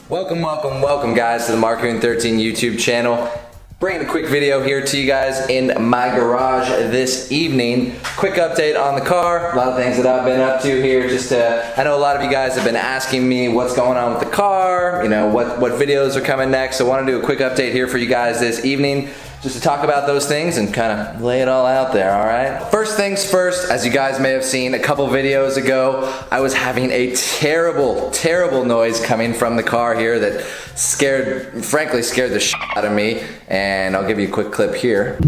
Welcome guys to the Marcoon13 YouTube channel. Bringing a quick video here to you guys in my garage this evening. Quick update on the car. A lot of things that I've been up to here. I know a lot of you guys have been asking me what's going on with the car, you know, what videos are coming next. So I want to do a quick update here for you guys this evening, just to talk about those things and kind of lay it all out there, alright? First things first, as you guys may have seen a couple videos ago, I was having a terrible noise coming from the car here that frankly scared the shit out of me, and I'll give you a quick clip here.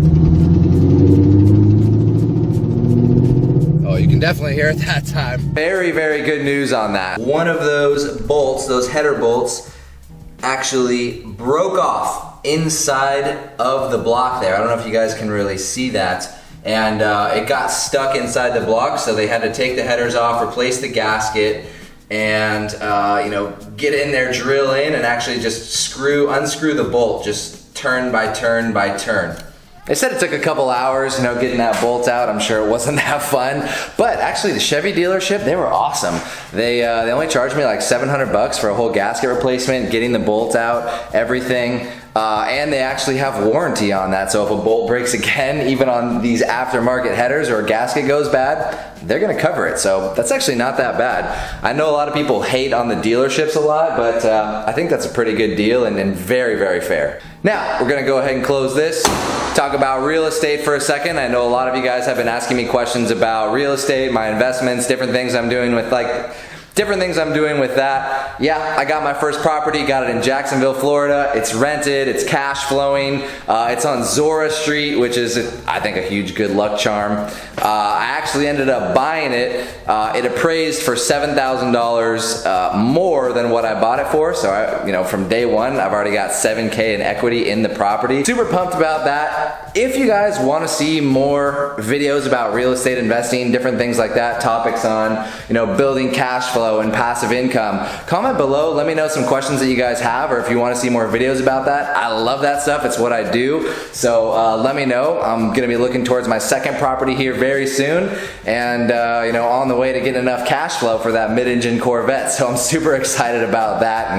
Oh, you can definitely hear it that time. Very good news on that. One of those bolts, those header bolts, actually broke off inside of the block there. I don't know if you guys can really see that. And it got stuck inside the block, so they had to take the headers off, replace the gasket, and you know, get in there, drill in, and actually just unscrew the bolt, just turn by turn by turn. They said it took a couple hours, you know, getting that bolt out. I'm sure it wasn't that fun, but actually the Chevy dealership, they were awesome. They only charged me like $700 for a whole gasket replacement, getting the bolt out, everything. And they actually have warranty on that, so if a bolt breaks again, even on these aftermarket headers, or a gasket goes bad, they're gonna cover it. So that's actually not that bad. I know a lot of people hate on the dealerships a lot, but I think that's a pretty good deal and very fair. Now, we're gonna go ahead and close this, talk about real estate for a second. I know a lot of you guys have been asking me questions about real estate, my investments, different things I'm doing with that. Yeah, I got my first property, got it in Jacksonville, Florida. It's rented, it's cash flowing. It's on Zora Street, which is, I think, a huge good luck charm. I actually ended up buying it. It appraised for $7,000 more than what I bought it for. So, you know, from day one, I've already got $7K in equity in the property. Super pumped about that. If you guys want to see more videos about real estate investing, different things like that, topics on, you know, building cash flow and passive income, comment below, let me know some questions that you guys have, or if you want to see more videos about that. I love that stuff, it's what I do, so let me know. I'm gonna be looking towards my second property here very soon, and you know, on the way to getting enough cash flow for that mid-engine Corvette, so I'm super excited about that,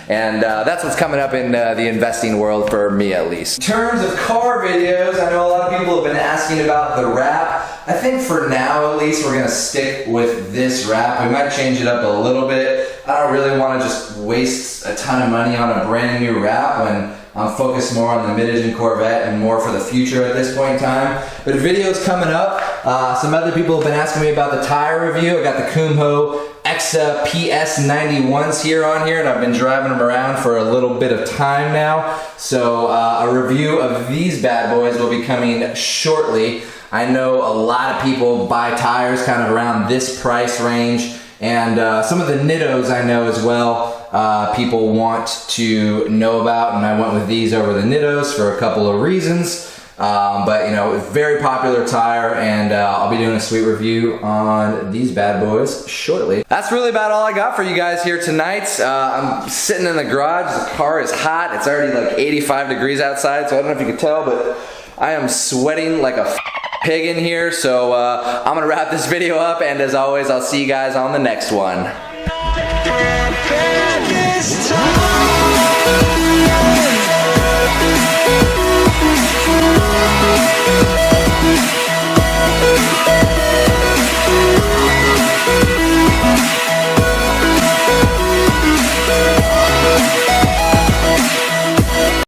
and that's what's coming up in the investing world for me, at least. In terms of car videos, I know a lot of people have been asking about the wrap. I think for now, at least, we're gonna stick with this wrap. We might change it up a little bit. I don't really want to just waste a ton of money on a brand new wrap when I'm focused more on the mid-engine Corvette and more for the future at this point in time. But videos coming up. Some other people have been asking me about the tire review. I got the Kumho Exa PS91s here on here, and I've been driving them around for a little bit of time now. So a review of these bad boys will be coming shortly. I know a lot of people buy tires kind of around this price range, and some of the Nittos I know as well, people want to know about, and I went with these over the Nittos for a couple of reasons. But you know, very popular tire, and I'll be doing a sweet review on these bad boys shortly. That's really about all I got for you guys here tonight. I'm sitting in the garage, the car is hot, it's already like 85 degrees outside, so I don't know if you can tell, but I am sweating like a pig in here, so I'm gonna wrap this video up, and as always, I'll see you guys on the next one.